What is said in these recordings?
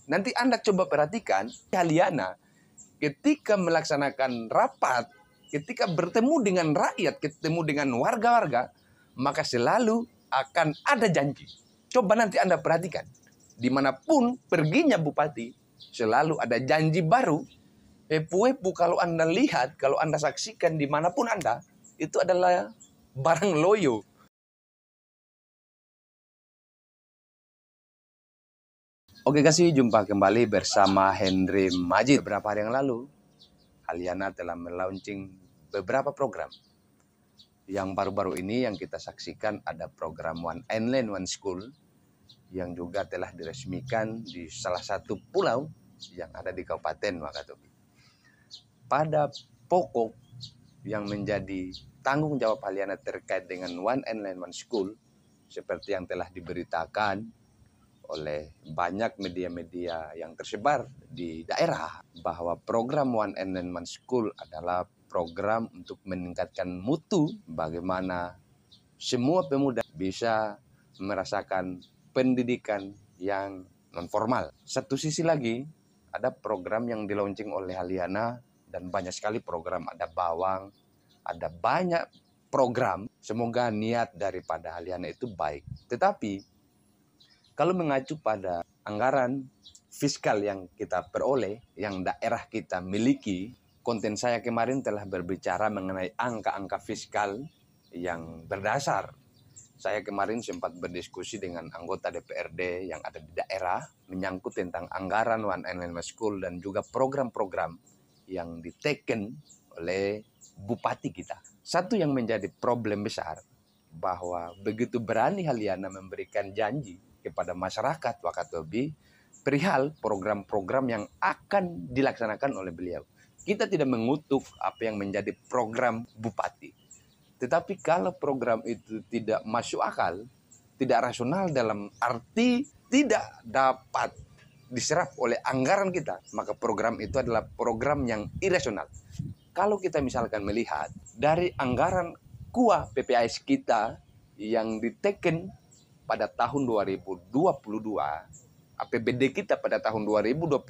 Nanti Anda coba perhatikan, Haliana ketika melaksanakan rapat, ketika bertemu dengan rakyat, ketemu dengan warga-warga, maka selalu akan ada janji. Coba nanti Anda perhatikan, dimanapun perginya bupati, selalu ada janji baru. Epu-epu kalau Anda lihat, kalau Anda saksikan dimanapun Anda, itu adalah barang loyo. Oke kasih, jumpa kembali bersama Henry Majid. Beberapa hari yang lalu, Haliana telah melaunching beberapa program. Yang baru-baru ini yang kita saksikan ada program One Island, One School yang juga telah diresmikan di salah satu pulau yang ada di Kabupaten Wakatobi. Pada pokok yang menjadi tanggung jawab Haliana terkait dengan One Island, One School, seperti yang telah diberitakan oleh banyak media-media yang tersebar di daerah, bahwa program One Island, One School adalah program untuk meningkatkan mutu bagaimana semua pemuda bisa merasakan pendidikan yang non-formal. Satu sisi lagi, ada program yang dilaunching oleh Haliana dan banyak sekali program, ada Bawang, ada banyak program. Semoga niat daripada Haliana itu baik. Tetapi kalau mengacu pada anggaran fiskal yang kita peroleh, yang daerah kita miliki, konten saya kemarin telah berbicara mengenai angka-angka fiskal yang berdasar. Saya kemarin sempat berdiskusi dengan anggota DPRD yang ada di daerah, menyangkut tentang anggaran One Island One School dan juga program-program yang diteken oleh bupati kita. Satu yang menjadi problem besar, bahwa begitu berani Haliana memberikan janji kepada masyarakat Wakatobi perihal program-program yang akan dilaksanakan oleh beliau. Kita tidak mengutuk apa yang menjadi program bupati. Tetapi kalau program itu tidak masuk akal, tidak rasional dalam arti tidak dapat diserap oleh anggaran kita, maka program itu adalah program yang irasional. Kalau kita misalkan melihat dari anggaran KUA PPAS kita yang diteken pada tahun 2022, APBD kita pada tahun 2022,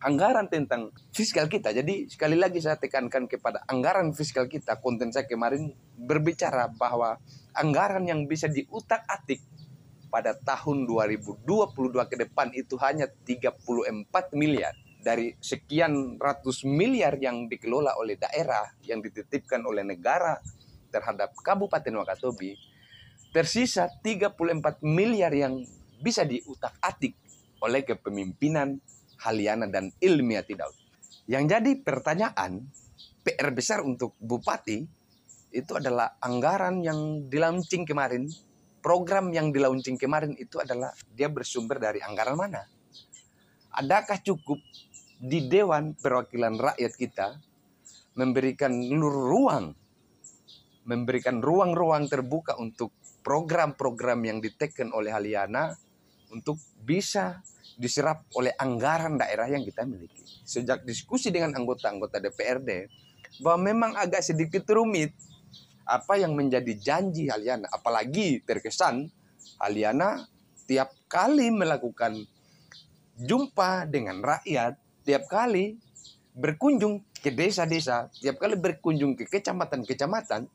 anggaran tentang fiskal kita. Jadi sekali lagi saya tekankan kepada anggaran fiskal kita. Konten saya kemarin berbicara bahwa anggaran yang bisa diutak-atik pada tahun 2022 ke depan itu hanya 34 miliar. Dari sekian ratus miliar yang dikelola oleh daerah, yang dititipkan oleh negara terhadap Kabupaten Wakatobi, tersisa 34 miliar yang bisa diutak-atik oleh kepemimpinan Haliana dan Ilmiati Daud. Yang jadi pertanyaan, PR besar untuk bupati, itu adalah anggaran yang dilaunching kemarin, program yang dilaunching kemarin itu adalah dia bersumber dari anggaran mana? Adakah cukup di Dewan Perwakilan Rakyat kita memberikan ruang terbuka untuk program-program yang diteken oleh Haliana untuk bisa diserap oleh anggaran daerah yang kita miliki. Sejak diskusi dengan anggota-anggota DPRD, bahwa memang agak sedikit rumit apa yang menjadi janji Haliana. Apalagi terkesan Haliana tiap kali melakukan jumpa dengan rakyat, tiap kali berkunjung ke desa-desa, tiap kali berkunjung ke kecamatan-kecamatan,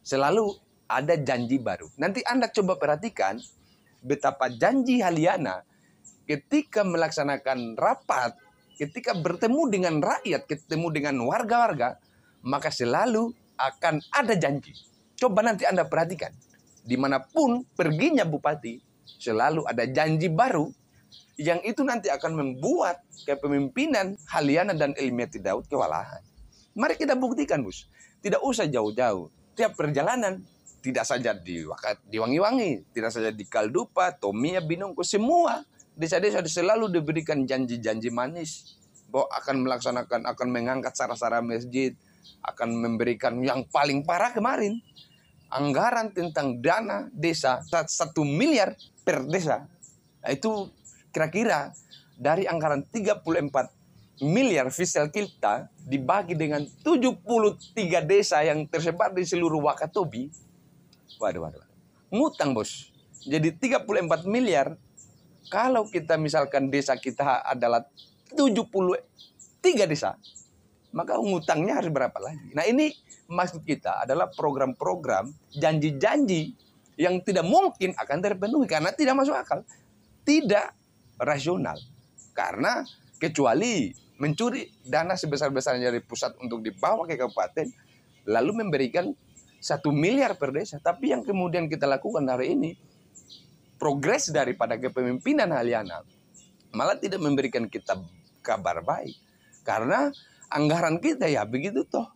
selalu ada janji baru. Nanti Anda coba perhatikan betapa janji Haliana ketika melaksanakan rapat, ketika bertemu dengan rakyat, ketemu dengan warga-warga, maka selalu akan ada janji. Coba nanti Anda perhatikan, dimanapun perginya bupati, selalu ada janji baru, yang itu nanti akan membuat kepemimpinan Haliana dan Ilmiati Daud kewalahan. Mari kita buktikan, Bus. Tidak usah jauh-jauh. Tiap perjalanan, tidak saja di Wangi-Wangi, tidak saja di Kaldupa, Tomia, Binongko, semua desa-desa selalu diberikan janji-janji manis bahwa akan melaksanakan, akan mengangkat sara-sara masjid, akan memberikan yang paling parah kemarin, anggaran tentang dana desa 1 miliar per desa. Nah, itu kira-kira dari anggaran 34 miliar fiskal kita dibagi dengan 73 desa yang tersebar di seluruh Wakatobi. Waduh. Ngutang, Bos. Jadi 34 miliar Kalau kita misalkan desa kita adalah 73 desa, maka ngutangnya harus berapa lagi? Nah, ini maksud kita adalah program-program, janji-janji yang tidak mungkin akan terpenuhi karena tidak masuk akal, tidak rasional. Karena kecuali mencuri dana sebesar-besarnya dari pusat untuk dibawa ke kabupaten, lalu memberikan 1 miliar per desa. Tapi yang kemudian kita lakukan hari ini, progres daripada kepemimpinan Haliana malah tidak memberikan kita kabar baik. Karena anggaran kita ya begitu toh.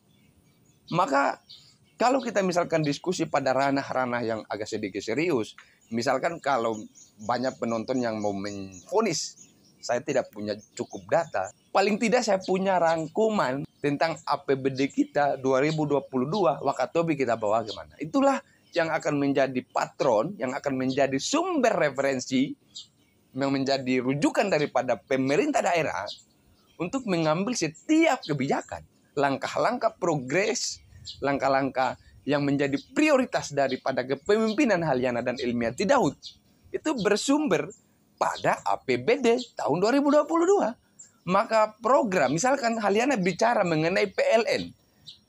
Maka kalau kita misalkan diskusi pada ranah-ranah yang agak sedikit serius, misalkan kalau banyak penonton yang mau menvonis, saya tidak punya cukup data. Paling tidak saya punya rangkuman tentang APBD kita 2022, Wakatobi kita bawa kemana. Itulah yang akan menjadi patron, yang akan menjadi sumber referensi, yang menjadi rujukan daripada pemerintah daerah untuk mengambil setiap kebijakan. Langkah-langkah progres, langkah-langkah yang menjadi prioritas daripada kepemimpinan Haliana dan Ilmiati Daud itu bersumber pada APBD tahun 2022. Maka program, misalkan Haliana bicara mengenai PLN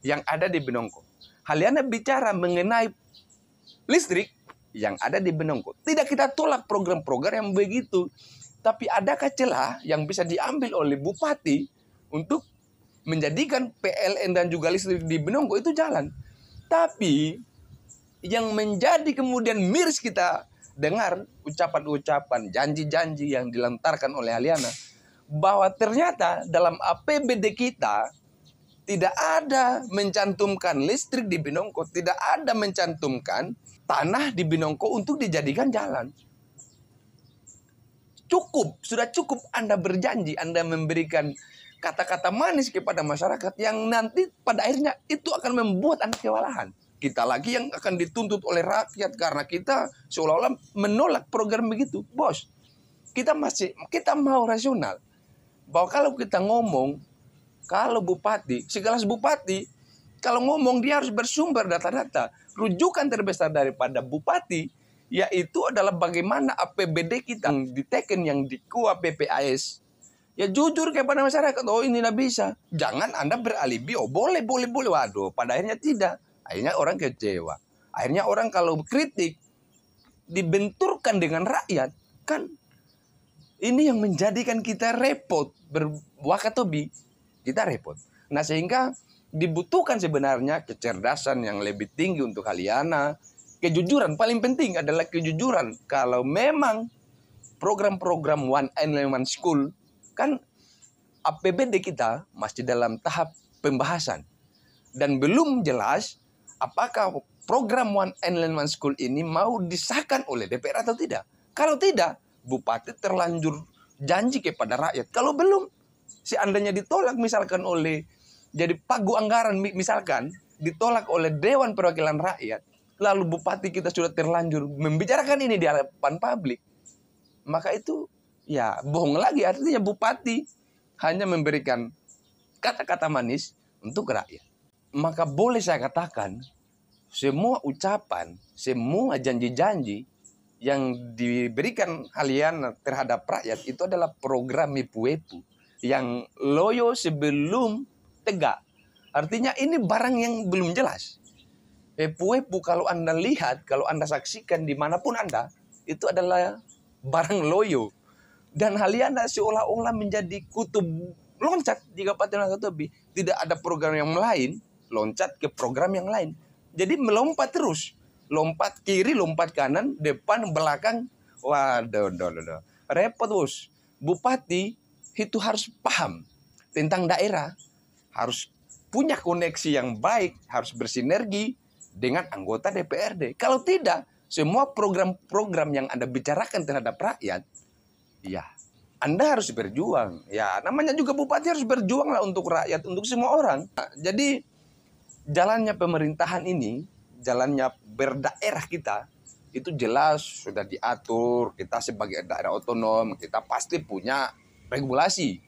yang ada di Binongko, Haliana bicara mengenai listrik yang ada di Binongko. Tidak kita tolak program-program yang begitu, tapi adakah celah yang bisa diambil oleh bupati untuk menjadikan PLN dan juga listrik di Binongko itu jalan. Tapi yang menjadi kemudian miris kita dengar ucapan-ucapan, janji-janji yang dilontarkan oleh Haliana, bahwa ternyata dalam APBD kita tidak ada mencantumkan listrik di Binongko, tidak ada mencantumkan tanah di Binongko untuk dijadikan jalan. Cukup, sudah cukup Anda berjanji, Anda memberikan kata-kata manis kepada masyarakat yang nanti pada akhirnya itu akan membuat Anda kewalahan. Kita lagi yang akan dituntut oleh rakyat karena kita seolah-olah menolak program begitu. Bos, kita mau rasional. Bahwa kalau kita ngomong, kalau bupati, sekelas bupati, kalau ngomong dia harus bersumber data-data. Rujukan terbesar daripada bupati yaitu adalah bagaimana APBD kita yang diteken, yang di KUA PPAS. Ya jujur kepada masyarakat, oh ini tidak bisa. Jangan Anda beralibi, oh boleh. Waduh, pada akhirnya tidak. Akhirnya orang kecewa. Akhirnya orang kalau kritik, dibenturkan dengan rakyat. Kan ini yang menjadikan kita repot. Wakatobi, kita repot. Nah sehingga dibutuhkan sebenarnya kecerdasan yang lebih tinggi untuk Haliana. Kejujuran, paling penting adalah kejujuran. Kalau memang program-program One and One School, kan APBD kita masih dalam tahap pembahasan. Dan belum jelas apakah program One and One School ini mau disahkan oleh DPR atau tidak. Kalau tidak, bupati terlanjur janji kepada rakyat. Kalau belum, seandainya ditolak misalkan oleh, jadi pagu anggaran misalkan, ditolak oleh Dewan Perwakilan Rakyat, lalu bupati kita sudah terlanjur membicarakan ini di hadapan publik, maka itu ya bohong lagi. Artinya bupati hanya memberikan kata-kata manis untuk rakyat. Maka boleh saya katakan, semua ucapan, semua janji-janji yang diberikan Haliana terhadap rakyat itu adalah program nipu-epu yang loyo sebelum tegak. Artinya ini barang yang belum jelas. Epu-epu kalau Anda lihat, kalau Anda saksikan dimanapun Anda, itu adalah barang loyo. Dan Haliana seolah-olah menjadi kutub loncat di Kabupaten Wakatobi. Tidak ada program yang lain, loncat ke program yang lain. Jadi melompat terus. Lompat kiri, lompat kanan, depan, belakang. Waduh. Repot bos. Bupati itu harus paham tentang daerah. Harus punya koneksi yang baik, harus bersinergi dengan anggota DPRD. Kalau tidak, semua program-program yang Anda bicarakan terhadap rakyat, ya Anda harus berjuang. Ya namanya juga bupati harus berjuang lah untuk rakyat, untuk semua orang. Nah, jadi jalannya pemerintahan ini, jalannya berdaerah kita, itu jelas sudah diatur. Kita sebagai daerah otonom, kita pasti punya regulasi.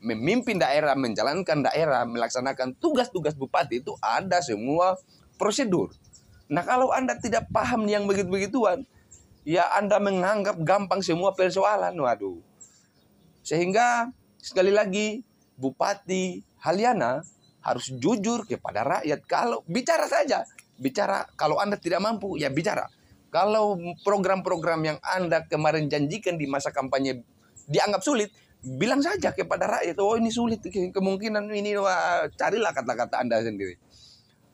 Memimpin daerah, menjalankan daerah, melaksanakan tugas-tugas bupati itu ada semua prosedur. Nah kalau Anda tidak paham yang begitu-begituan, ya Anda menganggap gampang semua persoalan. Waduh. Sehingga sekali lagi Bupati Halyana harus jujur kepada rakyat. Kalau bicara saja, bicara kalau Anda tidak mampu, ya bicara. Kalau program-program yang Anda kemarin janjikan di masa kampanye dianggap sulit, bilang saja kepada rakyat, oh ini sulit, kemungkinan ini, wah, carilah kata-kata Anda sendiri.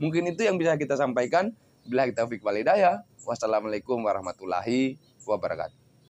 Mungkin itu yang bisa kita sampaikan. Billahi taufiq wal hidayah. Wassalamualaikum warahmatullahi wabarakatuh.